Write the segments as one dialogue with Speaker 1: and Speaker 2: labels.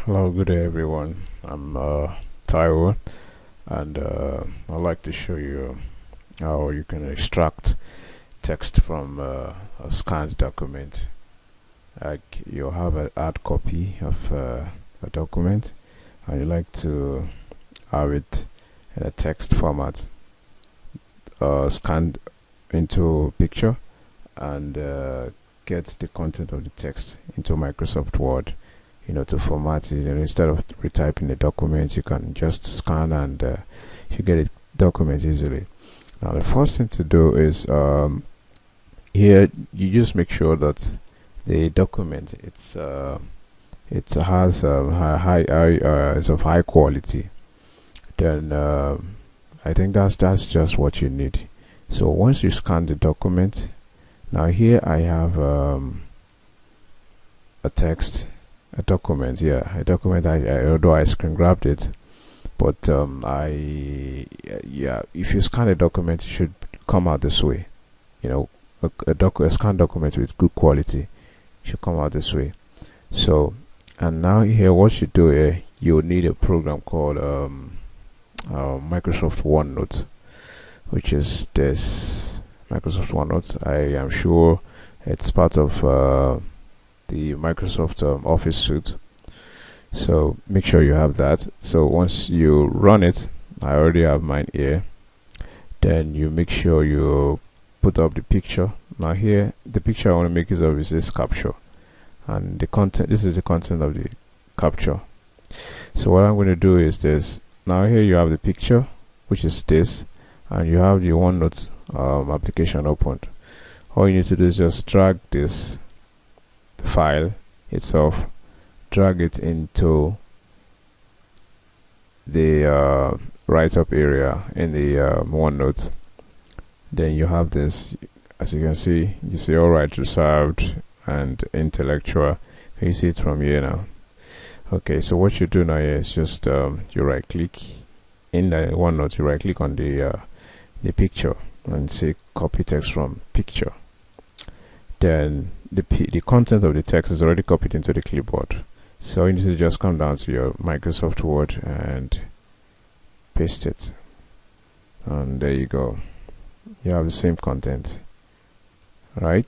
Speaker 1: Hello, good day everyone. I'm Taiwo, and I'd like to show you how you can extract text from a scanned document. Like you have a hard copy of a document, and you like to have it in a text format, scanned into picture, and get the content of the text into Microsoft Word. To format it, instead of retyping the document, you can just scan and you get a document easily. Now the first thing to do is here you just make sure that the document it has it's of high quality. Then I think that's just what you need. So once you scan the document, now here I have a text, a document. A document. Although I screen grabbed it, but if you scan a document, it should come out this way. A scanned document with good quality should come out this way. So, and now here, what you do here, you need a program called Microsoft OneNote, which is this Microsoft OneNote. I am sure it's part of the Microsoft Office suite, so make sure you have that. So once you run it, I already have mine here, then you make sure you put up the picture. Now here the picture I want to make use of is this capture, and the content, this is the content of the capture. So what I'm going to do is this. Now here you have the picture, which is this, and you have the OneNote application opened. All you need to do is just drag this file itself, drag it into the write-up area in the OneNote. Then you have this, as you can see, you see all rights reserved and intellectual. Can you see it from here now? Okay, so what you do now is just you right click in the OneNote, you right click on the picture and say copy text from picture. Then the content of the text is already copied into the clipboard, so you need to just come down to your Microsoft Word and paste it, and there you go. You have the same content, right?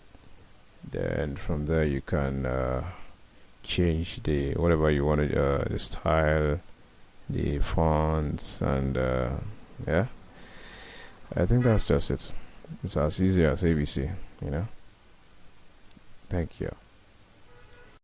Speaker 1: Then from there you can change the whatever you want to, the style, the fonts, and yeah, I think that's just it. It's as easy as ABC. Thank you.